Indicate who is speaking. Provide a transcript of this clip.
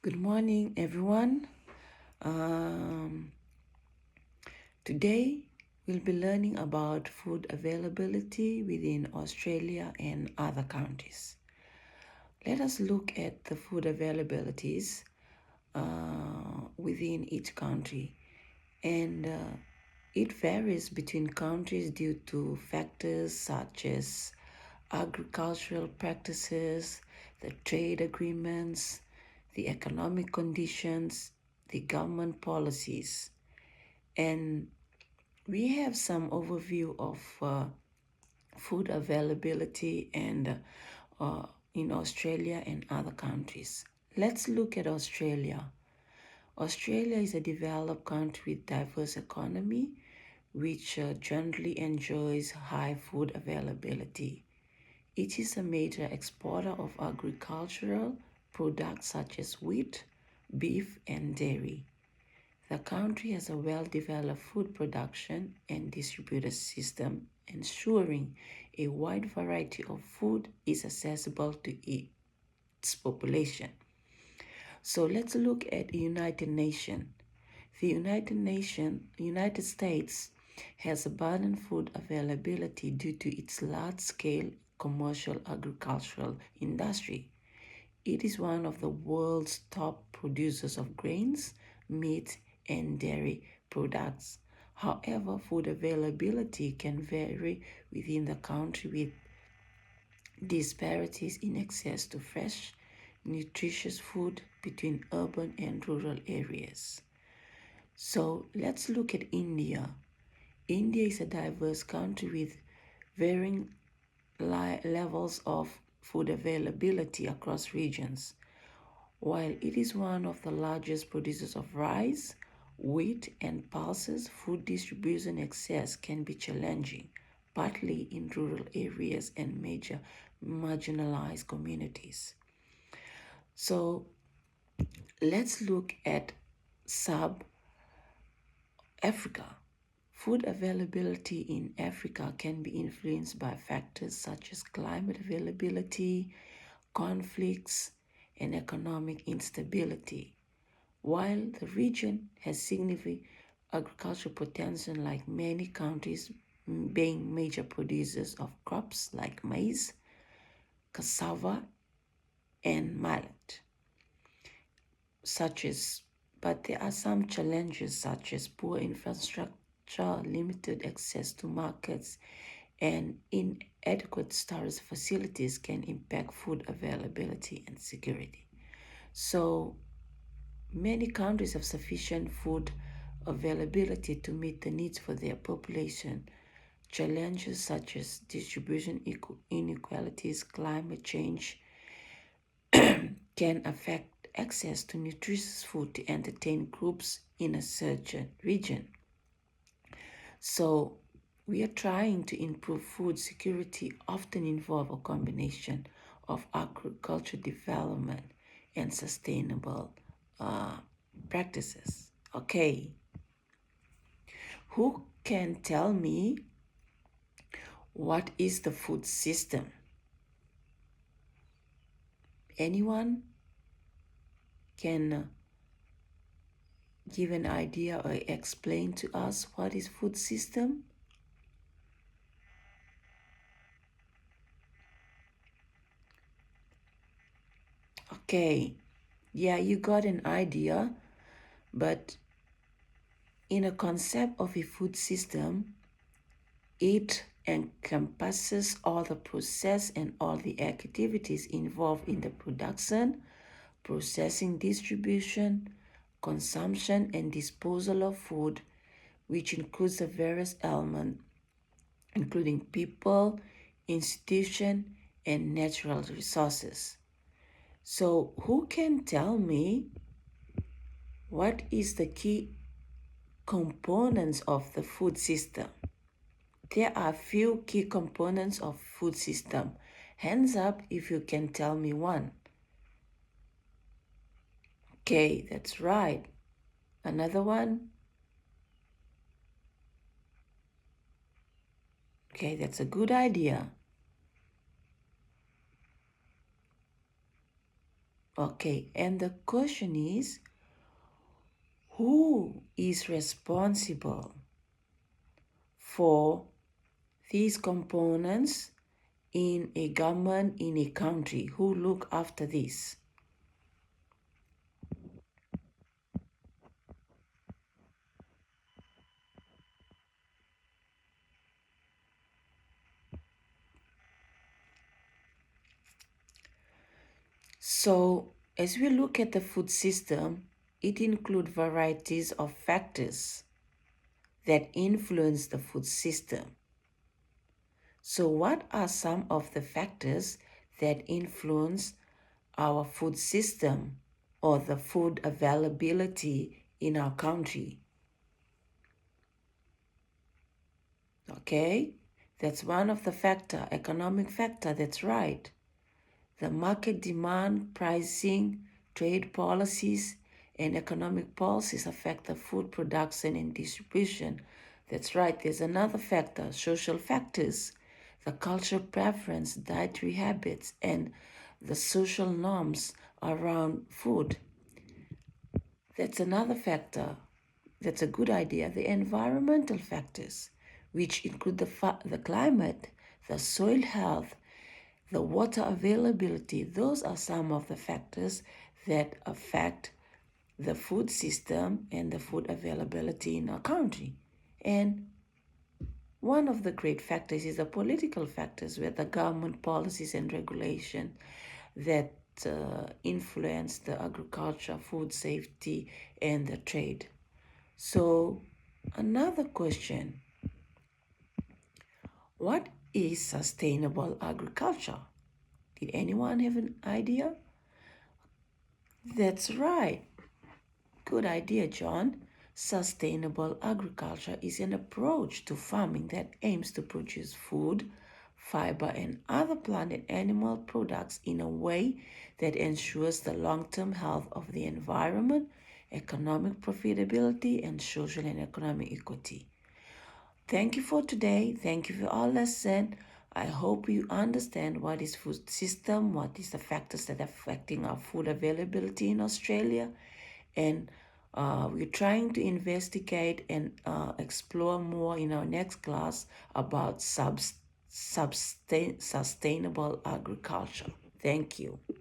Speaker 1: Good morning, everyone. Um, Today, we'll be learning about food availability within Australia and other countries. Let us look at the food availabilities within each country. And it varies between countries due to factors such as agricultural practices, the trade agreements, the economic conditions, the government policies. And we have some overview of food availability and in Australia and other countries. Let's look at Australia. Australia is a developed country with diverse economy, which generally enjoys high food availability. It is a major exporter of agricultural products such as wheat, beef, and dairy. The country has a well-developed food production and distribution system, ensuring a wide variety of food is accessible to its population. So let's look at the United Nations. The United States has abundant food availability due to its large-scale commercial agricultural industry. It is one of the world's top producers of grains, meat, and dairy products. However, food availability can vary within the country with disparities in access to fresh, nutritious food between urban and rural areas. So let's look at India. India is a diverse country with varying levels of food availability across regions. While it is one of the largest producers of rice, wheat, and pulses, food distribution access can be challenging, partly in rural areas and major marginalized communities. So let's look at sub-Africa. Food availability in Africa can be influenced by factors such as climate availability, conflicts, and economic instability. While the region has significant agricultural potential, like many countries being major producers of crops like maize, cassava, and millet, but there are some challenges such as poor infrastructure, limited access to markets, and inadequate storage facilities can impact food availability and security. So many countries have sufficient food availability to meet the needs for their population. Challenges such as distribution inequalities, climate change can affect access to nutritious food to entertain groups in a certain region. So we are trying to improve food security, often involve a combination of agriculture development and sustainable practices. Okay, who can tell me what is the food system? Anyone can give an idea or explain to us what is food system? Okay, yeah, you got an idea, but in a concept of a food system, it encompasses all the process and all the activities involved in the production, processing, distribution, consumption, and disposal of food, which includes the various elements, including people, institution, and natural resources. So who can tell me what is the key components of the food system? There are few key components of food system. Hands up if you can tell me one. Okay, that's right. Another one? Okay, that's a good idea. Okay, and the question is, who is responsible for these components in a government, in a country? Who look after this? So, as we look at the food system, it includes varieties of factors that influence the food system. So, what are some of the factors that influence our food system or the food availability in our country? Okay, that's one of the factor, economic factor, that's right. The market demand, pricing, trade policies, and economic policies affect the food production and distribution. That's right. There's another factor, social factors, the cultural preference, dietary habits, and the social norms around food. That's another factor. That's a good idea. The environmental factors, which include the climate, the soil health, the water availability, those are some of the factors that affect the food system and the food availability in our country. And one of the great factors is the political factors, where the government policies and regulation that influence the agriculture, food safety, and the trade. So, another question, what is sustainable agriculture? Did anyone have an idea? That's right. Good idea, John. Sustainable agriculture is an approach to farming that aims to produce food, fiber, and other plant and animal products in a way that ensures the long term health of the environment, economic profitability, and social and economic equity. Thank you for today. Thank you for our lesson. I hope you understand what is food system, what is the factors that are affecting our food availability in Australia, and we're trying to investigate and explore more in our next class about sustainable agriculture. Thank you.